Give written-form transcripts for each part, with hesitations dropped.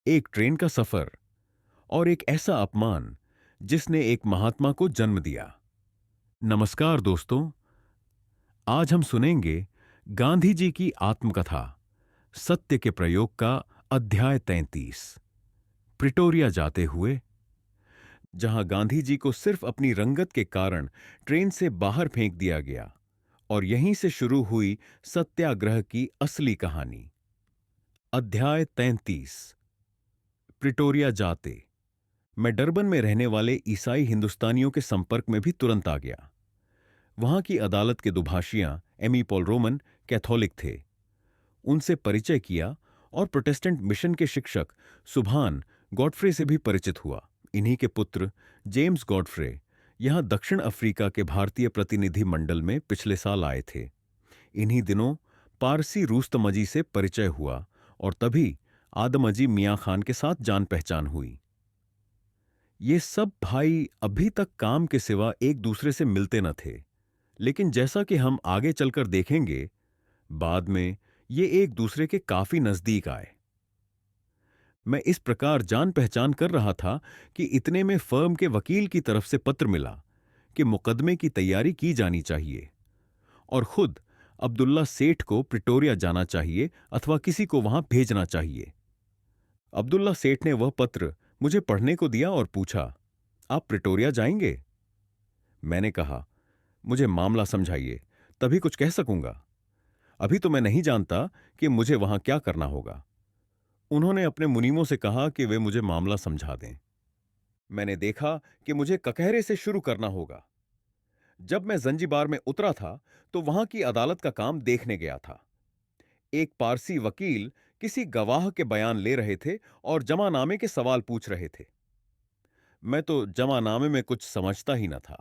एक ट्रेन का सफर और एक ऐसा अपमान जिसने एक महात्मा को जन्म दिया। नमस्कार दोस्तों, आज हम सुनेंगे गांधी जी की आत्मकथा सत्य के प्रयोग का अध्याय 33, प्रिटोरिया जाते हुए, जहां गांधी जी को सिर्फ अपनी रंगत के कारण ट्रेन से बाहर फेंक दिया गया और यहीं से शुरू हुई सत्याग्रह की असली कहानी। अध्याय 33, प्रिटोरिया जाते। मैं डरबन में रहने वाले ईसाई हिंदुस्तानियों के संपर्क में भी तुरंत आ गया। वहां की अदालत के दुभाषियां एमी पॉल रोमन कैथोलिक थे। उनसे परिचय किया और प्रोटेस्टेंट मिशन के शिक्षक सुभान गॉडफ्रे से भी परिचित हुआ। इन्हीं के पुत्र जेम्स गॉडफ्रे यहां दक्षिण अफ्रीका के भारतीय प्रतिनिधि मंडल में पिछले साल आए थे। इन्हीं दिनों पारसी रूस्तमजी से परिचय हुआ और तभी आदमजी मियां खान के साथ जान पहचान हुई। ये सब भाई अभी तक काम के सिवा एक दूसरे से मिलते न थे, लेकिन जैसा कि हम आगे चलकर देखेंगे, बाद में ये एक दूसरे के काफी नजदीक आए। मैं इस प्रकार जान पहचान कर रहा था कि इतने में फर्म के वकील की तरफ से पत्र मिला कि मुकदमे की तैयारी की जानी चाहिए और खुद अब्दुल्ला सेठ को प्रिटोरिया जाना चाहिए अथवा किसी को वहां भेजना चाहिए। अब्दुल्ला सेठ ने वह पत्र मुझे पढ़ने को दिया और पूछा, आप प्रिटोरिया जाएंगे? मैंने कहा, मुझे मामला समझाइए, तभी कुछ कह सकूंगा। अभी तो मैं नहीं जानता कि मुझे वहां क्या करना होगा। उन्होंने अपने मुनीमों से कहा कि वे मुझे मामला समझा दें। मैंने देखा कि मुझे ककहरे से शुरू करना होगा। जब मैं जंजीबार में उतरा था तो वहां की अदालत का काम देखने गया था। एक पारसी वकील किसी गवाह के बयान ले रहे थे और जमानामे के सवाल पूछ रहे थे। मैं तो जमानामे में कुछ समझता ही न था।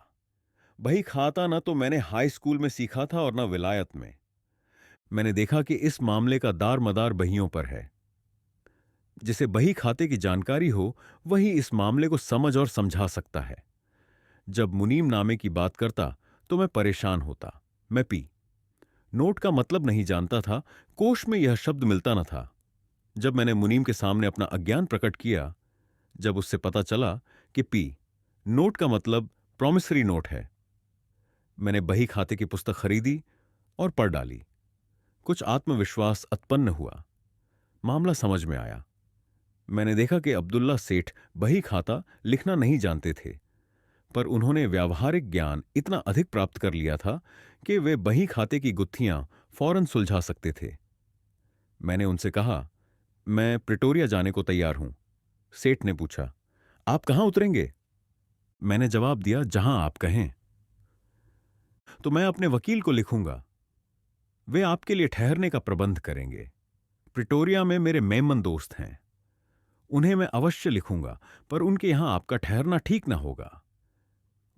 बही खाता न तो मैंने हाई स्कूल में सीखा था और न विलायत में। मैंने देखा कि इस मामले का दार मदार बहियों पर है। जिसे बही खाते की जानकारी हो वही इस मामले को समझ और समझा सकता है। जब मुनीम नामे की बात करता तो मैं परेशान होता। मैं पी नोट का मतलब नहीं जानता था, कोश में यह शब्द मिलता न था। जब मैंने मुनीम के सामने अपना अज्ञान प्रकट किया, जब उससे पता चला कि पी नोट का मतलब प्रॉमिसरी नोट है, मैंने बही खाते की पुस्तक खरीदी और पढ़ डाली। कुछ आत्मविश्वास उत्पन्न हुआ। मामला समझ में आया। मैंने देखा कि अब्दुल्ला सेठ बही खाता लिखना नहीं जानते थे, पर उन्होंने व्यावहारिक ज्ञान इतना अधिक प्राप्त कर लिया था कि वे बही खाते की गुत्थियां फौरन सुलझा सकते थे। मैंने उनसे कहा, मैं प्रिटोरिया जाने को तैयार हूं। सेठ ने पूछा, आप कहां उतरेंगे? मैंने जवाब दिया, जहां आप कहें। तो मैं अपने वकील को लिखूंगा, वे आपके लिए ठहरने का प्रबंध करेंगे। प्रिटोरिया में मेरे मेमन दोस्त हैं, उन्हें मैं अवश्य लिखूंगा, पर उनके यहां आपका ठहरना ठीक ना होगा।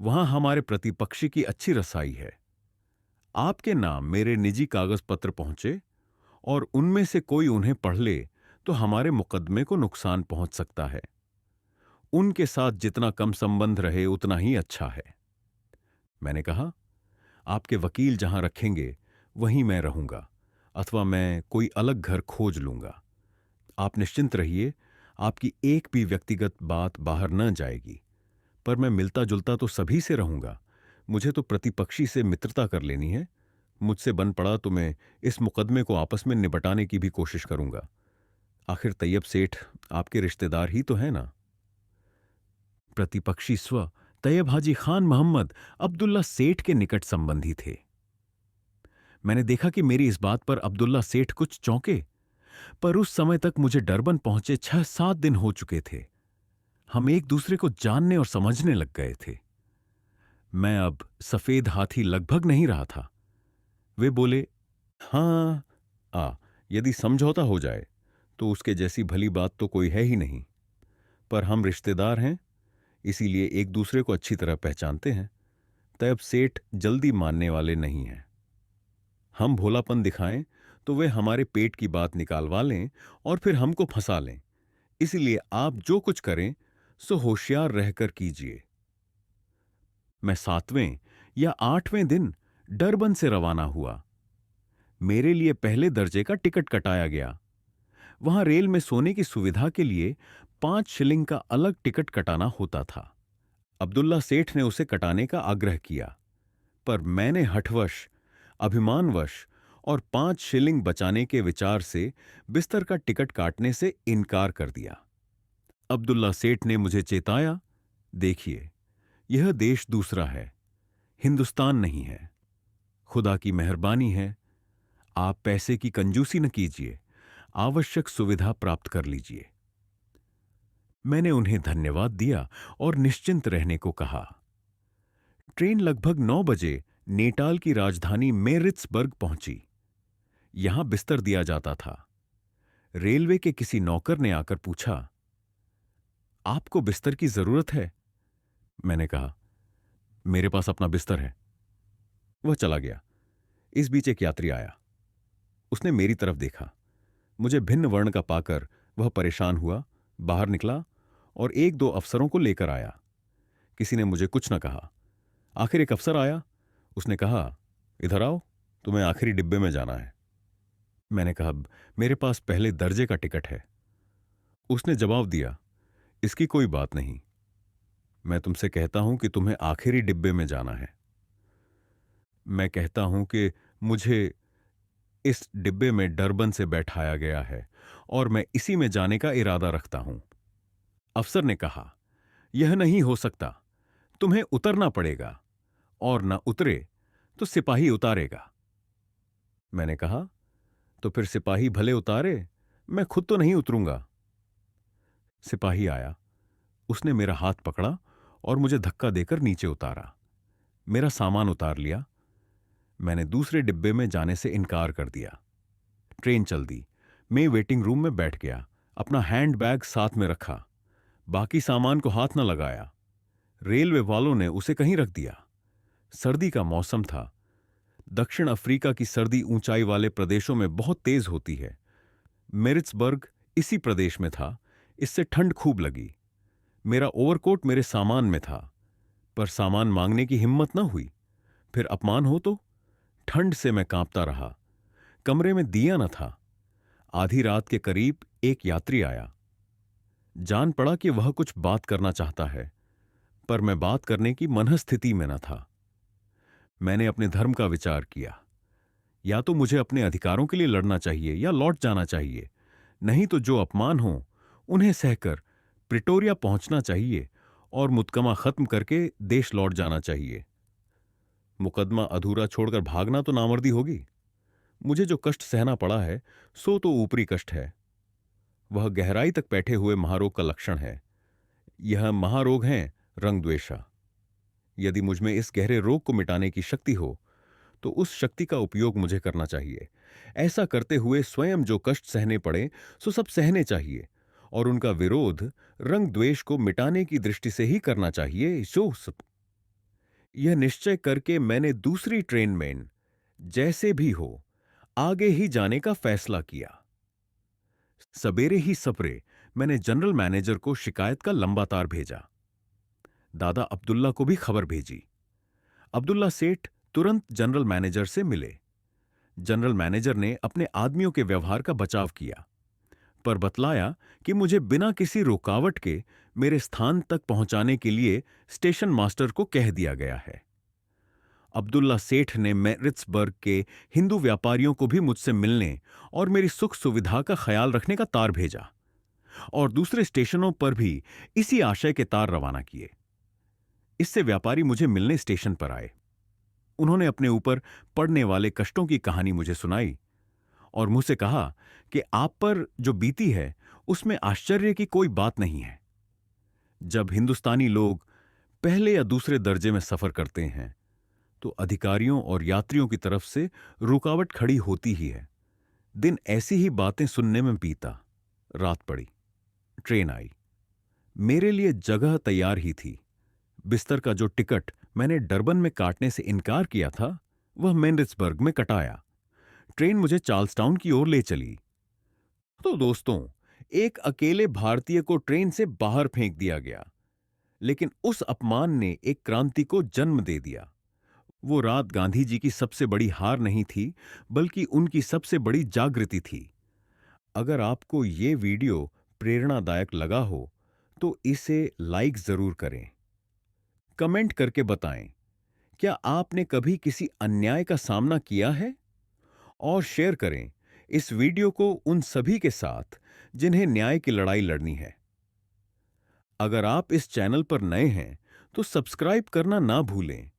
वहां हमारे प्रतिपक्षी की अच्छी रसाई है। आपके नाम मेरे निजी कागज पत्र पहुंचे और उनमें से कोई उन्हें पढ़ ले तो हमारे मुकदमे को नुकसान पहुंच सकता है। उनके साथ जितना कम संबंध रहे उतना ही अच्छा है। मैंने कहा, आपके वकील जहां रखेंगे वहीं मैं रहूंगा, अथवा मैं कोई अलग घर खोज लूंगा। आप निश्चिंत रहिए, आपकी एक भी व्यक्तिगत बात बाहर न जाएगी। पर मैं मिलता जुलता तो सभी से रहूंगा। मुझे तो प्रतिपक्षी से मित्रता कर लेनी है। मुझसे बन पड़ा तो मैं इस मुकदमे को आपस में निपटाने की भी कोशिश करूंगा। आखिर तैयब सेठ आपके रिश्तेदार ही तो है ना। प्रतिपक्षी स्व तैयब हाजी खान मोहम्मद अब्दुल्ला सेठ के निकट संबंधी थे। मैंने देखा कि मेरी इस बात पर अब्दुल्ला सेठ कुछ चौंके, पर उस समय तक मुझे डरबन पहुंचे 6-7 दिन हो चुके थे। हम एक दूसरे को जानने और समझने लग गए थे। मैं अब सफेद हाथी लगभग नहीं रहा था। वे बोले, हां, यदि समझौता हो जाए तो उसके जैसी भली बात तो कोई है ही नहीं। पर हम रिश्तेदार हैं, इसीलिए एक दूसरे को अच्छी तरह पहचानते हैं। तैयब सेठ जल्दी मानने वाले नहीं हैं। हम भोलापन दिखाएं तो वे हमारे पेट की बात निकालवा लें और फिर हमको फंसा लें। इसलिए आप जो कुछ करें सो होशियार रहकर कीजिए। मैं 7वें या 8वें दिन डरबन से रवाना हुआ। मेरे लिए पहले दर्जे का टिकट कटाया गया। वहां रेल में सोने की सुविधा के लिए 5 शिलिंग का अलग टिकट कटाना होता था। अब्दुल्ला सेठ ने उसे कटाने का आग्रह किया, पर मैंने हठवश, अभिमानवश और 5 शिलिंग बचाने के विचार से बिस्तर का टिकट काटने से इनकार कर दिया। अब्दुल्ला सेठ ने मुझे चेताया, देखिए, यह देश दूसरा है, हिंदुस्तान नहीं है। खुदा की मेहरबानी है, आप पैसे की कंजूसी न कीजिए, आवश्यक सुविधा प्राप्त कर लीजिए। मैंने उन्हें धन्यवाद दिया और निश्चिंत रहने को कहा। ट्रेन लगभग 9 बजे नेटाल की राजधानी मेरिट्सबर्ग पहुंची। यहां बिस्तर दिया जाता था। रेलवे के किसी नौकर ने आकर पूछा, आपको बिस्तर की जरूरत है? मैंने कहा, मेरे पास अपना बिस्तर है। वह चला गया। इस बीच एक यात्री आया। उसने मेरी तरफ देखा। मुझे भिन्न वर्ण का पाकर वह परेशान हुआ, बाहर निकला और 1-2 अफसरों को लेकर आया। किसी ने मुझे कुछ न कहा। आखिर एक अफसर आया। उसने कहा, इधर आओ, तुम्हें आखिरी डिब्बे में जाना है। मैंने कहा, मेरे पास पहले दर्जे का टिकट है। उसने जवाब दिया, इसकी कोई बात नहीं, मैं तुमसे कहता हूं कि तुम्हें आखिरी डिब्बे में जाना है। मैं कहता हूं कि मुझे इस डिब्बे में डरबन से बैठाया गया है और मैं इसी में जाने का इरादा रखता हूं। अफसर ने कहा, यह नहीं हो सकता, तुम्हें उतरना पड़ेगा और न उतरे तो सिपाही उतारेगा। मैंने कहा, तो फिर सिपाही भले उतारे, मैं खुद तो नहीं उतरूंगा। सिपाही आया। उसने मेरा हाथ पकड़ा और मुझे धक्का देकर नीचे उतारा। मेरा सामान उतार लिया। मैंने दूसरे डिब्बे में जाने से इनकार कर दिया। ट्रेन चल दी। मैं वेटिंग रूम में बैठ गया, अपना हैंड बैग साथ में रखा, बाकी सामान को हाथ न लगाया। रेलवे वालों ने उसे कहीं रख दिया। सर्दी का मौसम था। दक्षिण अफ्रीका की सर्दी ऊंचाई वाले प्रदेशों में बहुत तेज होती है। मेरिट्सबर्ग इसी प्रदेश में था, इससे ठंड खूब लगी। मेरा ओवरकोट मेरे सामान में था, पर सामान मांगने की हिम्मत न हुई। फिर अपमान हो तो? ठंड से मैं कांपता रहा। कमरे में दिया न था। आधी रात के करीब एक यात्री आया। जान पड़ा कि वह कुछ बात करना चाहता है, पर मैं बात करने की मनःस्थिति में न था। मैंने अपने धर्म का विचार किया। या तो मुझे अपने अधिकारों के लिए लड़ना चाहिए या लौट जाना चाहिए, नहीं तो जो अपमान हो उन्हें सहकर प्रिटोरिया पहुंचना चाहिए और मुकदमा खत्म करके देश लौट जाना चाहिए। मुकदमा अधूरा छोड़कर भागना तो नामर्दी होगी। मुझे जो कष्ट सहना पड़ा है सो तो ऊपरी कष्ट है। वह गहराई तक बैठे हुए महारोग का लक्षण है। यह महारोग है रंगद्वेषा। यदि मुझमें इस गहरे रोग को मिटाने की शक्ति हो तो उस शक्ति का उपयोग मुझे करना चाहिए। ऐसा करते हुए स्वयं जो कष्ट सहने पड़े सो सब सहने चाहिए और उनका विरोध रंग द्वेष को मिटाने की दृष्टि से ही करना चाहिए। जो सब यह निश्चय करके मैंने दूसरी ट्रेन में जैसे भी हो आगे ही जाने का फैसला किया। सवेरे ही सपरे मैंने जनरल मैनेजर को शिकायत का लंबा तार भेजा। दादा अब्दुल्ला को भी खबर भेजी। अब्दुल्ला सेठ तुरंत जनरल मैनेजर से मिले। जनरल मैनेजर ने अपने आदमियों के व्यवहार का बचाव किया, पर बतलाया कि मुझे बिना किसी रुकावट के मेरे स्थान तक पहुंचाने के लिए स्टेशन मास्टर को कह दिया गया है। अब्दुल्ला सेठ ने मेरिट्सबर्ग के हिंदू व्यापारियों को भी मुझसे मिलने और मेरी सुख सुविधा का ख्याल रखने का तार भेजा और दूसरे स्टेशनों पर भी इसी आशय के तार रवाना किए। इससे व्यापारी मुझे मिलने स्टेशन पर आए। उन्होंने अपने ऊपर पड़ने वाले कष्टों की कहानी मुझे सुनाई और मुझसे कहा कि आप पर जो बीती है उसमें आश्चर्य की कोई बात नहीं है। जब हिंदुस्तानी लोग पहले या दूसरे दर्जे में सफर करते हैं तो अधिकारियों और यात्रियों की तरफ से रुकावट खड़ी होती ही है। दिन ऐसी ही बातें सुनने में बीता। रात पड़ी। ट्रेन आई। मेरे लिए जगह तैयार ही थी। बिस्तर का जो टिकट मैंने डरबन में काटने से इनकार किया था वह मेरिट्सबर्ग में कटाया। ट्रेन मुझे चार्ल्सटाउन की ओर ले चली। तो दोस्तों, एक अकेले भारतीय को ट्रेन से बाहर फेंक दिया गया, लेकिन उस अपमान ने एक क्रांति को जन्म दे दिया। वो रात गांधी जी की सबसे बड़ी हार नहीं थी, बल्कि उनकी सबसे बड़ी जागृति थी। अगर आपको ये वीडियो प्रेरणादायक लगा हो तो इसे लाइक जरूर करें। कमेंट करके बताएं, क्या आपने कभी किसी अन्याय का सामना किया है? और शेयर करें इस वीडियो को उन सभी के साथ जिन्हें न्याय की लड़ाई लड़नी है। अगर आप इस चैनल पर नए हैं तो सब्सक्राइब करना ना भूलें